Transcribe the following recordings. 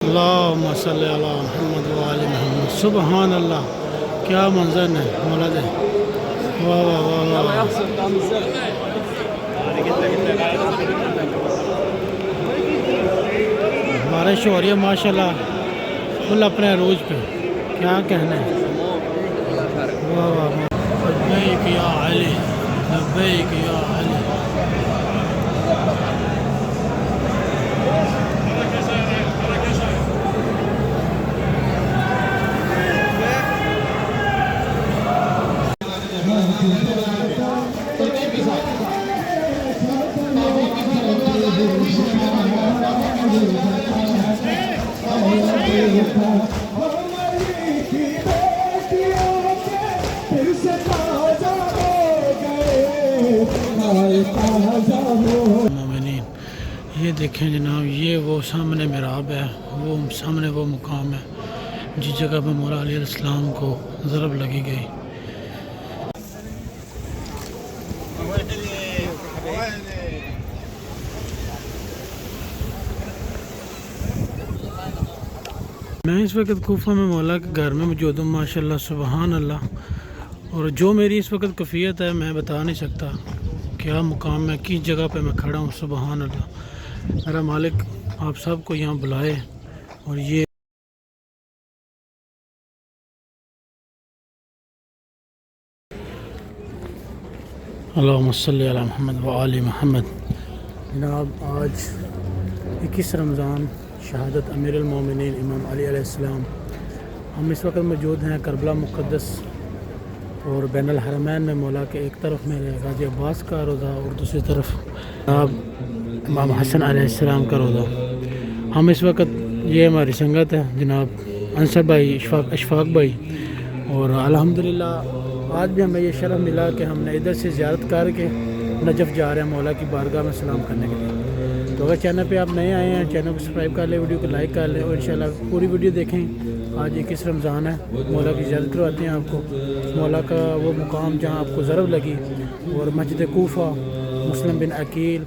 اللہم صلی علی محمد و آل محمد. سبحان اللہ, کیا منظر ہے مولا دے. واہ واہ واہ واہ. بارش ہو رہی ہے ماشاءاللہ فل اپنے عروج پہ, کیا کہنا ہے. واہ واہ. لبیک یا علی, لبیک یا علی. مومنین, یہ دیکھیں جناب, یہ وہ سامنے محراب ہے, وہ سامنے وہ مقام ہے جس جگہ پہ مولا علیہ السلام کو ضرب لگی گئی. میں اس وقت کوفہ میں مولا کے گھر میں موجود ہوں. ماشاءاللہ سبحان اللہ. اور جو میری اس وقت کیفیت ہے میں بتا نہیں سکتا کیا مقام ہے, کس جگہ پہ میں کھڑا ہوں. سبحان اللہ. میرا مالک آپ سب کو یہاں بلائے. اور یہ اللہم صلی علی محمد و آل محمد. جناب آج 21 رمضان, شہادت امیر المومنین امام علی علیہ السلام. ہم اس وقت موجود ہیں کربلا مقدس اور بین الحرمین میں. مولا کے ایک طرف میرے غازی عباس کا روضہ اور دوسری طرف جناب امام حسن علیہ السلام کا روضہ. ہم اس وقت, یہ ہماری سنگت ہے جناب انصر بھائی, اشفاق بھائی, اور الحمدللہ آج بھی ہمیں یہ شرف ملا کہ ہم نے ادھر سے زیارت کر کے نجف جا رہے ہیں مولا کی بارگاہ میں سلام کرنے کے لیے. تو اگر چینل پہ آپ نئے آئے ہیں, چینل کو سبسکرائب کر لیں, ویڈیو کو لائک کر لیں, اور انشاءاللہ پوری ویڈیو دیکھیں. آج 21 رمضان ہے, مولا کی زیارت کرواتے ہیں آپ کو. مولا کا وہ مقام جہاں آپ کو ضرب لگی, اور مسجد کوفہ, مسلم بن عقیل,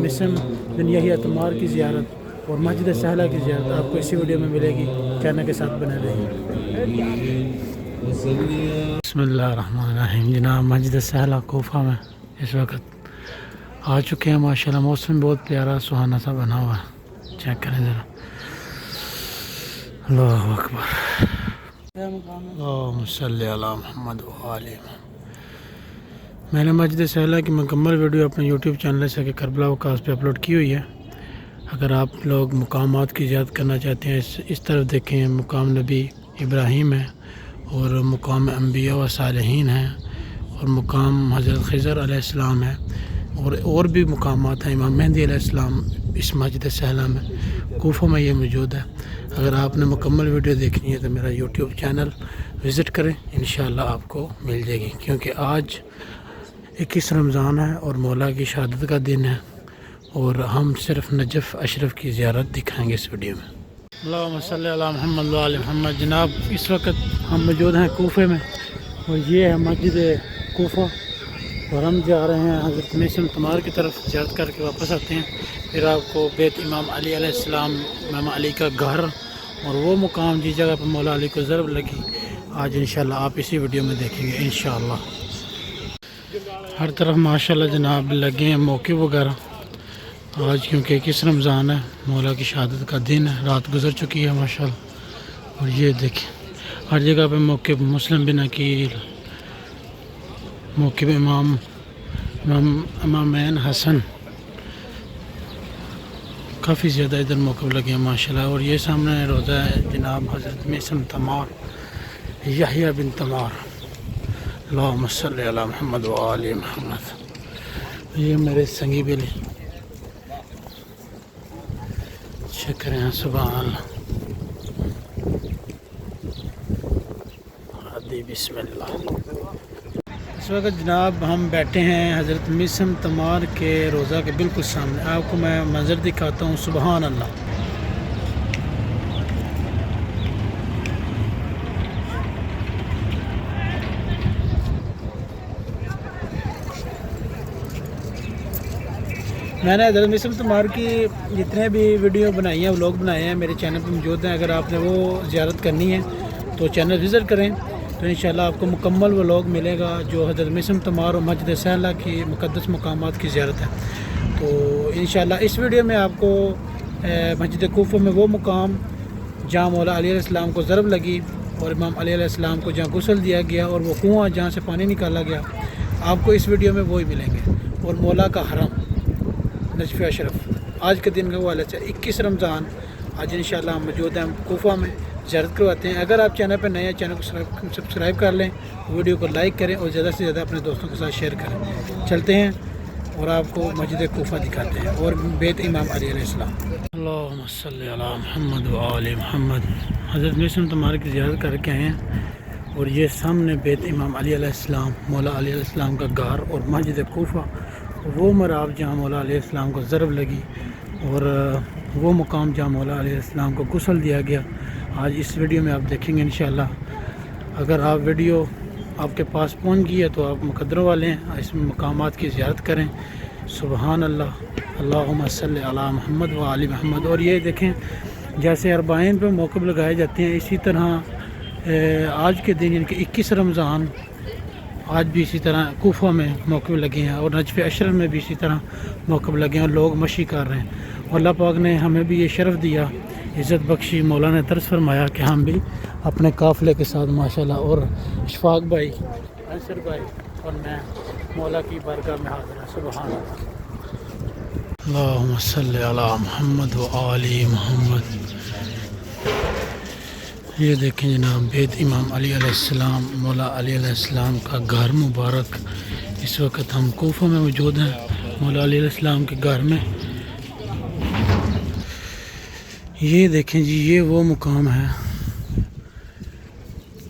مسم بن یحییٰ تمار کی زیارت, اور مسجد سہلہ کی زیارت آپ کو اسی ویڈیو میں ملے گی. چینل کے ساتھ بنے رہیں. بسم اللہ الرحمن الرحیم. جناب مسجد سہلہ کوفہ میں اس وقت آ چکے ہیں. ماشاءاللہ موسم بہت پیارا سہانا سا بنا ہوا ہے, چیک کریں ذرا. اللہ اکبر. اللہم صلی علی محمد و آل محمد. میں نے مسجد سہلہ کی مکمل ویڈیو اپنے یوٹیوب چینل سے کہ کربلا وکاس پہ اپلوڈ کی ہوئی ہے. اگر آپ لوگ مقامات کی زیارت کرنا چاہتے ہیں, اس طرف دیکھیں, مقام نبی ابراہیم ہے, اور مقام انبیاء و صالحین ہیں, اور مقام حضرت خضر علیہ السلام ہے, اور بھی مقامات ہیں. امام مہدی علیہ السلام اس مسجد سہلہ میں کوفہ میں یہ موجود ہے. اگر آپ نے مکمل ویڈیو دیکھنی ہے تو میرا یوٹیوب چینل وزٹ کریں, انشاءاللہ آپ کو مل جائے گی. کیونکہ آج 21 رمضان ہے اور مولا کی شہادت کا دن ہے, اور ہم صرف نجف اشرف کی زیارت دکھائیں گے اس ویڈیو میں. اللہم صلی علی محمد و آل محمد. جناب اس وقت ہم موجود ہیں کوفے میں, اور یہ ہے مسجد کوفہ, اور ہم جا رہے ہیں حضرت مسم تمار کی طرف. زیارت کر کے واپس آتے ہیں, پھر آپ کو بیت امام علی علیہ السلام, امام علی کا گھر, اور وہ مقام جس جگہ پر مولا علی کو ضرب لگی, آج انشاءاللہ آپ اسی ویڈیو میں دیکھیں گے انشاءاللہ. ہر طرف ماشاءاللہ جناب لگے ہیں موقع وغیرہ. آج کیونکہ 21 رمضان ہے, مولا کی شہادت کا دن ہے, رات گزر چکی ہے ماشاءاللہ. اور یہ دیکھیں ہر جگہ پہ موقف مسلم بن عقیل, موقف امامین حسن, کافی زیادہ ادھر موقف لگے ہیں ماشاءاللہ. اور یہ سامنے روضہ ہے جناب حضرت مسم تمار, یحییٰ بن تمار. اللہم صلی علی محمد و آل محمد. یہ میرے سنگی بلی, چیک کریں. سبحان اللہ. بسم اللہ. اس وقت جناب ہم بیٹھے ہیں حضرت مسم تمار کے روضہ کے بالکل سامنے. آپ کو میں منظر دکھاتا ہوں. سبحان اللہ. میں نے حضرت مسلم تمار کی جتنے بھی ویڈیو بنائی ہیں ولاگ بنائے ہیں میرے چینل پہ موجود ہیں. اگر آپ نے وہ زیارت کرنی ہے تو چینل وزٹ کریں تو انشاءاللہ آپ کو مکمل ولاگ ملے گا جو حضرت مسلم تمار اور مسجد سہلہ کی مقدس مقامات کی زیارت ہے. تو انشاءاللہ اس ویڈیو میں آپ کو مسجد کوفہ میں وہ مقام جہاں مولا علی علیہ السلام کو ضرب لگی اور امام علی علیہ السلام کو جہاں غسل دیا گیا اور وہ کنواں جہاں سے پانی نکالا گیا آپ کو اس ویڈیو میں وہی ملیں گے. اور مولا کا حرم نجف اشرف آج کے دن کا حوالے سے 21 رمضان آج انشاءاللہ ہم موجود ہیں کوفہ میں زیارت کرواتے ہیں. اگر آپ چینل پہ نئے ہیں چینل کو سبسکرائب کر لیں, ویڈیو کو لائک کریں اور زیادہ سے زیادہ اپنے دوستوں کے ساتھ شیئر کریں. چلتے ہیں اور آپ کو مسجد کوفہ دکھاتے ہیں اور بیت امام علی علیہ السلام. اللہم صلی علی محمد و آل محمد. حضرت مسلم تمار کی زیارت کر کے آئے ہیں اور یہ سامنے بیت امام علی علیہ السلام مولا علی علیہ السلام کا غار اور مسجد کوفہ وہ مراب جہاں مولا علیہ السلام کو ضرب لگی اور وہ مقام جہاں مولا علیہ السلام کو غسل دیا گیا آج اس ویڈیو میں آپ دیکھیں گے انشاءاللہ. اگر آپ ویڈیو آپ کے پاس پہنچ گئی ہے تو آپ مقدروں والے ہیں, اس مقامات کی زیارت کریں. سبحان اللہ, اللہم صلی علی محمد و آل محمد. اور یہ دیکھیں جیسے اربعین پہ موقف لگائے جاتے ہیں اسی طرح آج کے دن یعنی کہ 21 رمضان آج بھی اسی طرح کوفہ میں موقف لگے ہیں اور نجف اشرف میں بھی اسی طرح موقف لگے ہیں اور لوگ مشی کر رہے ہیں. اور اللہ پاک نے ہمیں بھی یہ شرف دیا, عزت بخشی. مولا نے طرز فرمایا کہ ہم بھی اپنے قافلے کے ساتھ ماشاءاللہ اور اشفاق بھائی, انصر بھائی اور میں مولا کی بارگاہ میں حاضر ہیں. سبحان اللہ. اللہم صلی علی محمد و آل محمد. یہ دیکھیں جناب بیت امام علی علیہ السلام مولا علی علیہ السلام کا گھر مبارک. اس وقت ہم کوفہ میں موجود ہیں مولا علی علیہ السلام کے گھر میں. یہ دیکھیں جی یہ وہ مقام ہے,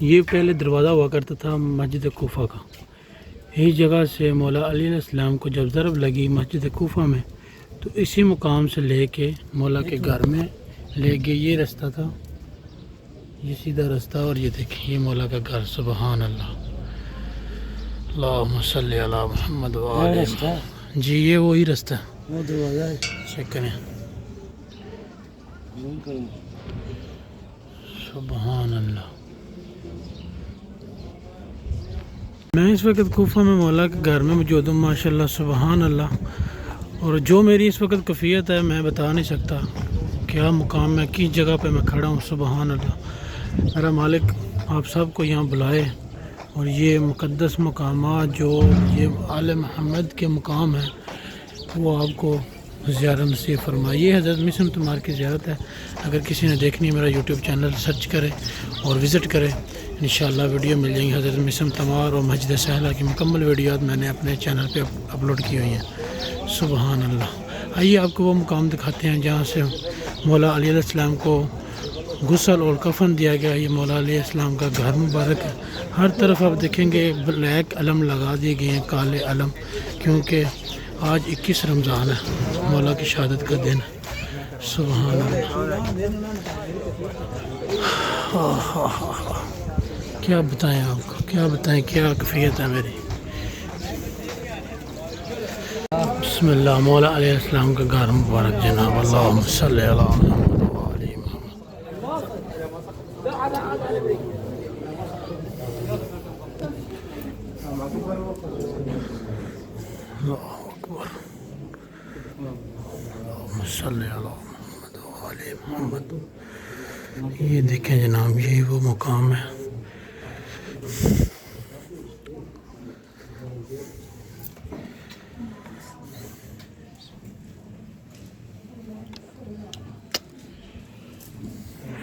یہ پہلے دروازہ ہوا کرتا تھا مسجد کوفہ کا. یہی جگہ سے مولا علی علیہ السلام کو جب ضرب لگی مسجد کوفہ میں تو اسی مقام سے لے کے مولا کے گھر میں لے گئے. یہ رستہ تھا, یہ سیدھا رستہ اور یہ دیکھیں یہ مولا کا گھر. سبحان اللہ. اللہم صلی علی محمد و آل محمد. جی یہ وہی رستہ وہ دروازہ چیک کریں. سبحان اللہ. میں اس وقت کوفہ میں مولا کے گھر میں موجود ہوں ماشاءاللہ. سبحان اللہ. اور جو میری اس وقت کیفیت ہے میں بتا نہیں سکتا کیا مقام ہے, کس جگہ پہ میں کھڑا ہوں. سبحان اللہ. میرا مالک آپ سب کو یہاں بلائے اور یہ مقدس مقامات جو یہ آل محمد کے مقام ہیں وہ آپ کو زیارت نصیب فرمائے. یہ حضرت مسلم تمار کی زیارت ہے. اگر کسی نے دیکھنی ہے میرا یوٹیوب چینل سرچ کرے اور وزٹ کرے انشاءاللہ ویڈیو مل جائیں گی. حضرت مسلم تمار اور مسجد سہلہ کی مکمل ویڈیوز میں نے اپنے چینل پہ اپلوڈ کی ہوئی ہیں. سبحان اللہ. آئیے آپ کو وہ مقام دکھاتے ہیں جہاں سے مولا علی علیہ السلام کو غسل اور کفن دیا گیا. یہ مولا علیہ السلام کا گھر مبارک ہے. ہر طرف آپ دیکھیں گے بلیک علم لگا دیے گئے ہیں, کالے علم, کیونکہ آج 21 رمضان ہے مولا کی شہادت کا دن. سبحان اللہ. کیا بتائیں آپ کو, کیا بتائیں کیا کیفیت ہے میری. بسم اللہ. مولا علیہ السلام کا گھر مبارک جناب. اللہم صلی علی محمد و آل محمد. اللہ اکبر. اللہم صلی علی محمد و آل محمد. یہ دیکھیں جناب یہی وہ مقام ہے.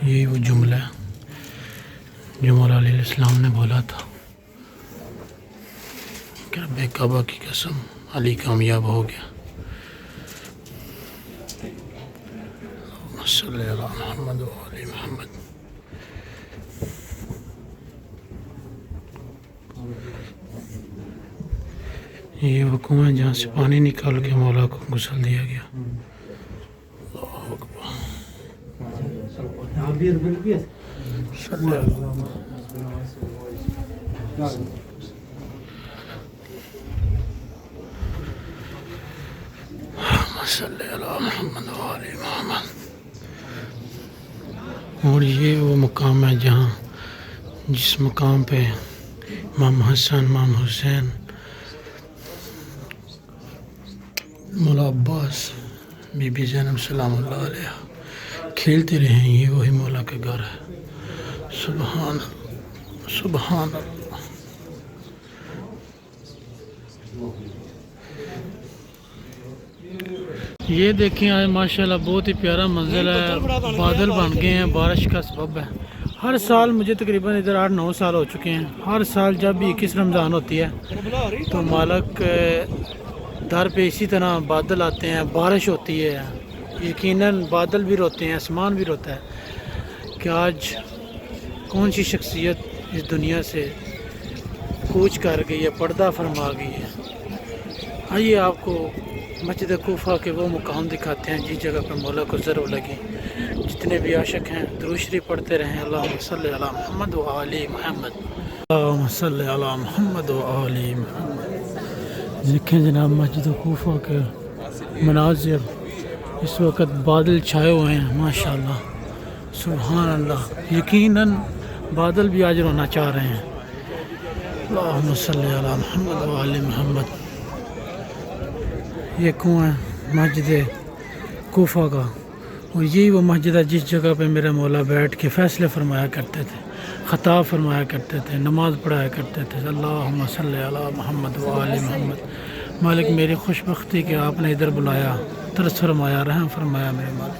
یہی وہ جملہ ہے جو مولا علیہ السلام نے بولا تھا کہ رب کعبہ کی قسم علی کامیاب ہو گیا. صلی اللہ محمد و آل محمد. یہ وہ کنواں جہاں سے پانی نکال کے مولا کو غسل دیا گیا. اللہ اکبر. صلی اللہ. صلی اللہ محمد و آل محمد. اور یہ وہ مقام ہے جہاں جس مقام پہ امام حسن امام حسین مولا عباس بی بی زینب سلام اللہ علیہ کھیلتے رہے ہیں. یہ وہی مولا کے گھر ہے. سبحان اللہ سبحان اللہ. یہ دیکھیں آج ماشاءاللہ بہت ہی پیارا منظر ہے. بادل بن گئے ہیں, بارش کا سبب ہے. ہر سال مجھے تقریباً ادھر 8-9 سال ہو چکے ہیں. ہر سال جب بھی 21 رمضان ہوتی ہے تو مالک در پہ اسی طرح بادل آتے ہیں, بارش ہوتی ہے. یقیناً بادل بھی روتے ہیں, آسمان بھی روتا ہے کہ آج کون سی شخصیت اس دنیا سے کوچ کر گئی ہے, پردہ فرما گئی ہے. آئیے آپ کو مسجد کوفہ کے وہ مقام دکھاتے ہیں جس جگہ پر مولا کو ضرور لگی. جتنے بھی عاشق ہیں درود شریف پڑھتے رہیں. اللہم صلی علی محمد و آل محمد. اللہم صلی علی محمد و آل محمد. دیکھیں جناب مسجد کوفہ کے مناظر. اس وقت بادل چھائے ہوئے ہیں ماشاءاللہ. سبحان اللہ. یقیناً بادل بھی آج رونا چاہ رہے ہیں. اللہم صلی علی محمد و آل محمد. یہ کنواں ہے مسجد کوفہ کا, اور یہی وہ مسجد ہے جس جگہ پہ میرا مولا بیٹھ کے فیصلے فرمایا کرتے تھے, خطاب فرمایا کرتے تھے, نماز پڑھایا کرتے تھے. اللہم صلی علی محمد و آل محمد. مالک میری خوش بختی کہ آپ نے ادھر بلایا, ترس فرمایا, رحم فرمایا میرے مالک.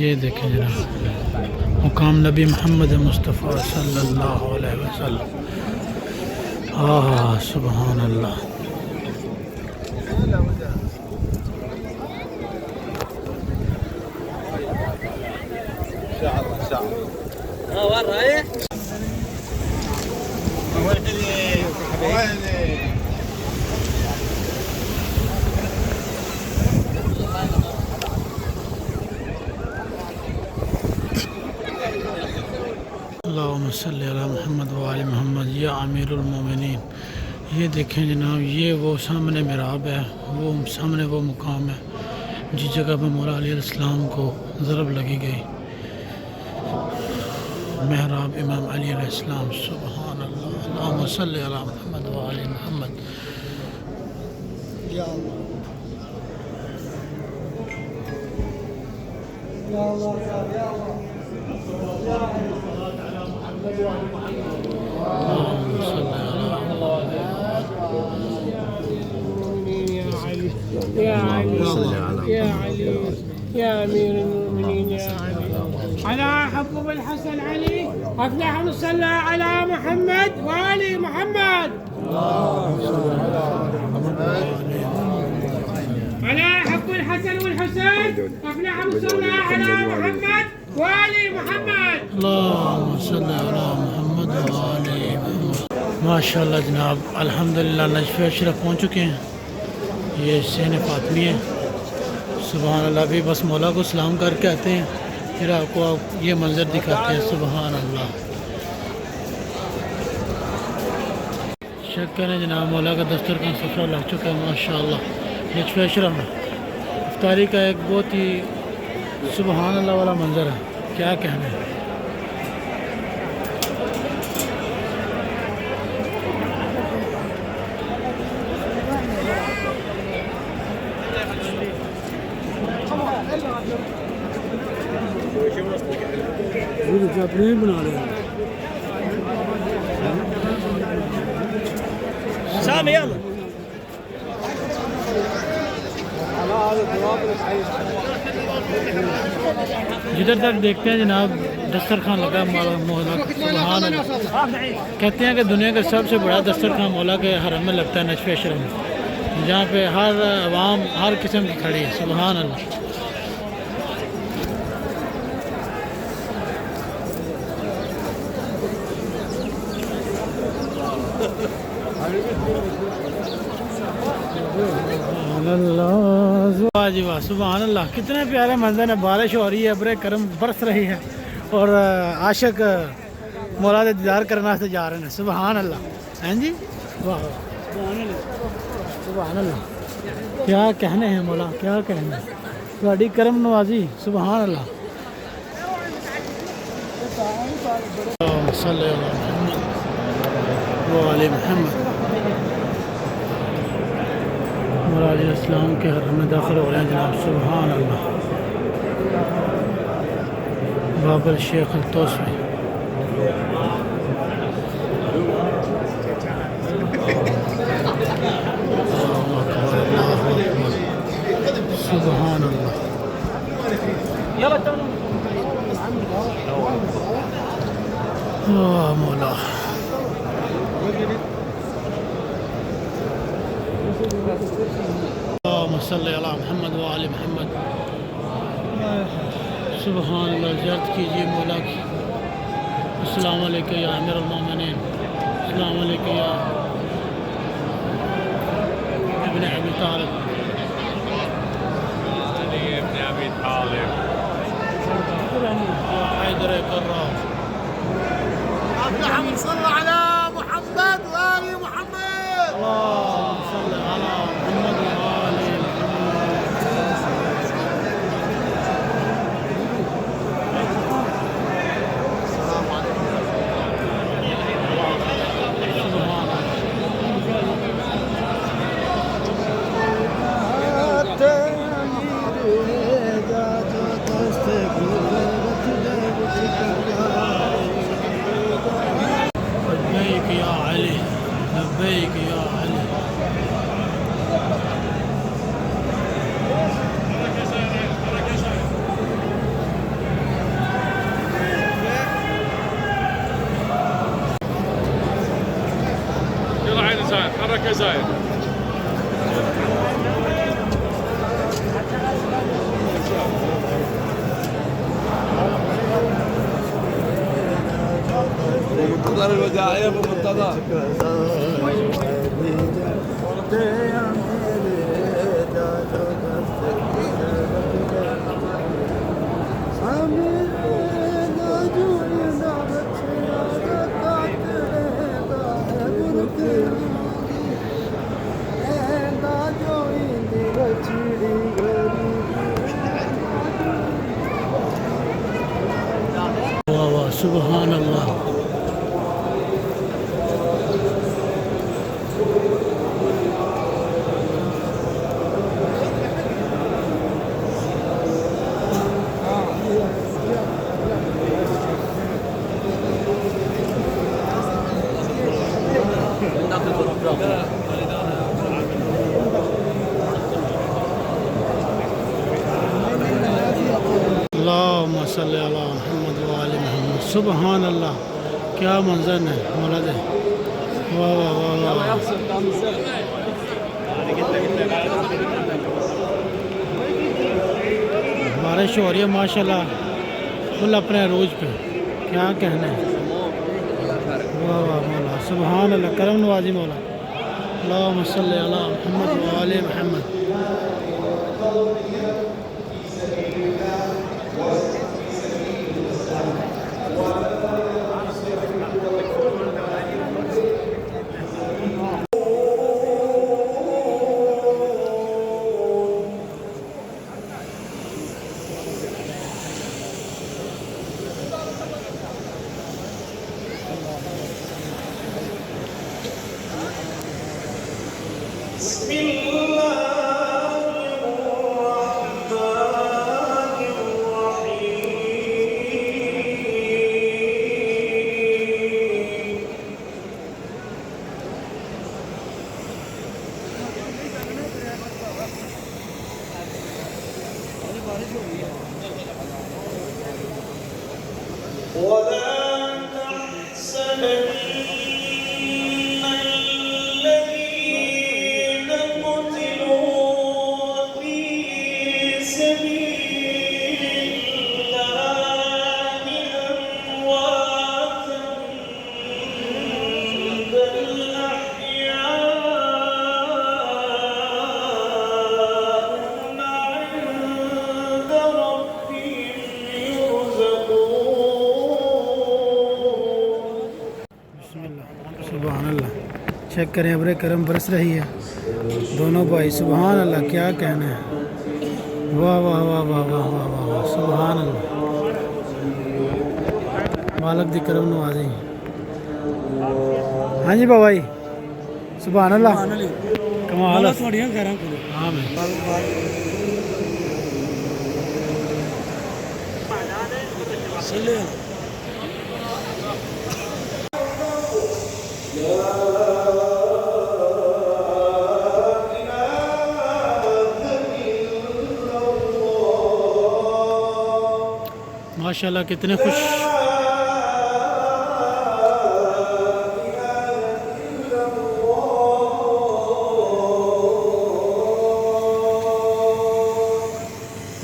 یہ دیکھیں جناب مقام نبی محمد مصطفیٰ صلی اللہ علیہ وسلم. سبحان اللہ. اللہم صلی علی محمد و آل محمد. یا امیر المومنین. یہ دیکھیں جناب یہ وہ سامنے محراب ہے, وہ سامنے وہ مقام ہے جس جگہ پہ مولا علیہ السلام کو ضرب لگی گئی. محراب امام علی علیہ السلام. سبحان اللہ. اللہم صلی علی محمد و آل محمد. يا علي يا أمير المؤمنين يا علي. على حبب الحسن علي أفلح نصلى على محمد وآل محمد. على حب الحسن والحسين أفلح نصلى على محمد وآل محمد. اللہم صلی علی محمد و آل محمد. ماشاءاللہ جناب الحمدللہ نجف اشرف پہنچ چکے ہیں. یہ حسین فاطمی ہے. سبحان اللہ. ابھی بس مولا کو سلام کر کے آتے ہیں, پھر آپ کو یہ منظر دکھاتے ہیں. سبحان اللہ. چیک کریں جناب مولا کا دسترخوان سفرہ لگ چکا ہے ماشاءاللہ. نجف اشرف میں افطاری کا ایک بہت ہی سبحان اللہ والا منظر ہے, کیا کہنا ہے. اپنے بنا رہے ہیں جدھر تک دیکھتے ہیں جناب دسترخوان لگا مولا کا. سبحان اللہ. کہتے ہیں کہ دنیا کا سب سے بڑا دسترخوان مولا کے حرم میں لگتا ہے نجف اشرف میں, جہاں پہ ہر عوام ہر قسم کی کھڑی ہے. سبحان اللہ. واہ جی واہ. سبحان اللہ. کتنے پیارے منظر ہے. بارش ہو رہی ہے, ابر کرم برس رہی ہے, اور عاشق مولا کے دیدار کرنے سے جا رہے ہیں. سبحان اللہ. ہیں جی واہ سبحان اللہ. کیا کہنے ہیں مولا، کیا کہنے ہیں، تھوڑی کرم نوازی، سبحان اللہ۔ اللہم صلی علی محمد وآل محمد۔ مراج اسلام کے حرم میں داخل ہو رہے ہیں جناب، سبحان اللہ۔ بابر شیخ التوسوی، سبحان اللہ۔ مولا اللہم صلی علی محمد وآل محمد۔ سبحان اللہ، زیارت کیجیے مولا کی۔ السلام علیکم یا امیر المومنین، السلام علیکم یا ابن ابی طالب، ابن ابي طالب، حیدر کرام۔ اللهم صل على محمد وآل محمد. اللهم صل على محمد وآل لبیک یا علی، لبیک یا علی۔ يلا عين زايد، حرك يا زايد. منتظر الوداعية بمنتظر. واہ واہ، سبحان اللہ۔ اللہم صلی علی محمد وآل محمد۔ سبحان اللہ، کیا منظر ہے مولا دے، واہ واہ واہ واہ۔ بارش ہو رہی ہے ماشاءاللہ، فل اپنے عروج پہ، کیا کہنا ہے، واہ واہ مولا، سبحان اللہ، کرم نوازی مولا۔ اللہم صلی علی محمد وآل محمد۔ چیک کریں، ابر کرم برس رہی ہے، دونوں بھائی سبحان اللہ کیا کہنا ہے واہ واہ واہ واہ واہ واہ واہ واہ سبحان اللہ مالک دی کرم نوازی ہاں جی بابا جی سبحان اللہ کمال ہے ہاں ماشاءاللہ کتنے خوش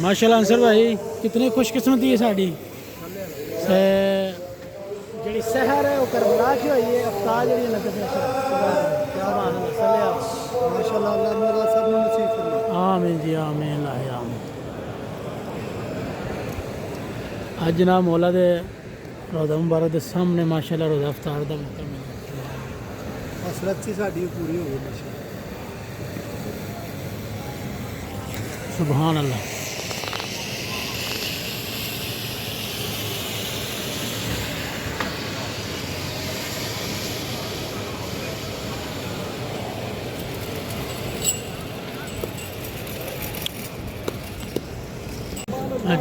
ماشاءاللہ انصر بھائی کتنی خوش قسمتی ہے ساڑی جڑی سحر ہے وہ کربلا کی ہوئی ہے افطار جڑی لگت ہے کیا بات ہے صلی اللہ ماشاءاللہ اللہ میرا سب نے نصیب فرمائے آمین جی آمین اللہ آمین آج جناب مولا دے روزہ مبارک دے سامنے ماشاءاللہ روزہ افطار دا موقع ملا حسرت سی ساڈی پوری ہو گئی ماشاءاللہ سبحان اللہ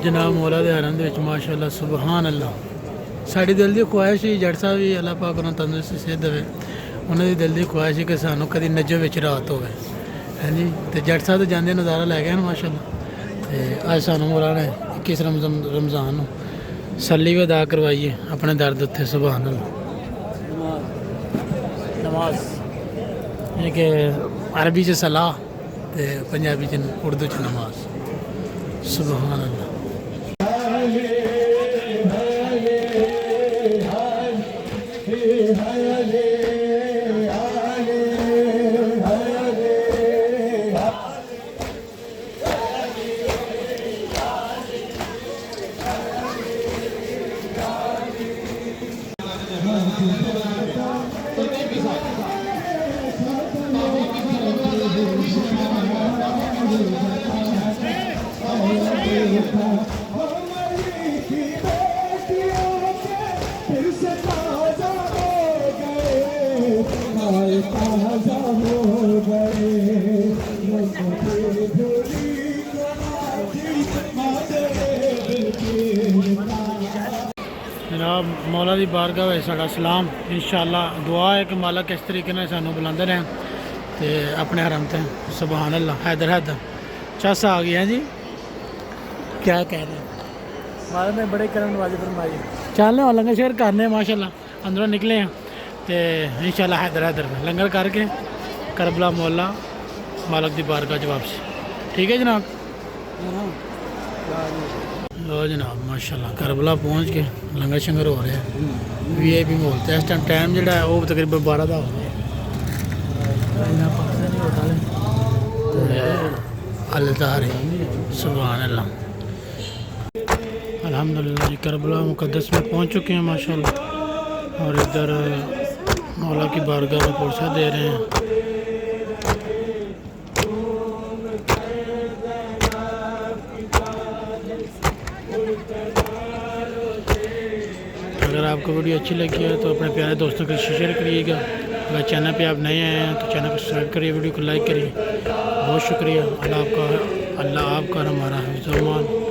جناب مولا دے حرم دے وچ ماشاءاللہ سبحان اللہ ساڈی دل دی خواہش ہے جٹ صاحب بھی اللہ پاک انہاں تندرستی صحت دے انہاں دی دل دی خواہش ہے کہ سانوں کدی نجف وچ رات ہوے ہاں جی تے جٹ صاحب تے جاندے نظارہ لے گئے ماشاءاللہ تے اج سانوں مولا نے 21 رمضان نوں سلی بھی ادا کروائیے اپنے درد اتنے سبحان اللہ نماز یعنی کہ عربی چ صلاح تے پنجابی چ اردو چ نماز سبحان اللہ جناب مولا دی بارگاہ ہے ساڈا سلام انشاءاللہ دعا ہے کہ مالک اس طریقے نال سانوں بلاندے رہن تے اپنے حرم تے سبحان اللہ حیدر چس آ گیا جی کیا کہہ رہے ہیں مالک نے بڑے کرم نوازی فرمائی چلنے اور لنگر شیر کرنے ماشاءاللہ اندروں نکلے ہیں تے انشاءاللہ حیدر لنگر کر کے کربلا مولا مالک دی بارگاہ چ واپسی ٹھیک ہے جناب لو جناب ماشاءاللہ کربلا پہنچ کے لنگر شنگر ہو رہے ہیں وی آئی پی مول اس ٹائم جڑا ہے وہ تقریباً 12 دا ہو گیا الدار سبحان اللہ الحمدللہ جی کربلا مقدس میں پہنچ چکے ہیں ماشاءاللہ اور ادھر مولا کی بارگاہ میں پرچہ دے رہے ہیں اگر آپ کو ویڈیو اچھی لگی ہے تو اپنے پیارے دوستوں کے شیئر کریے گا اگر چینل پہ آپ نئے آئے ہیں تو چینل کو سبسکرائب کریے ویڈیو کو لائک کریے بہت شکریہ اللہ آپ کا ہمارا حفظ و امان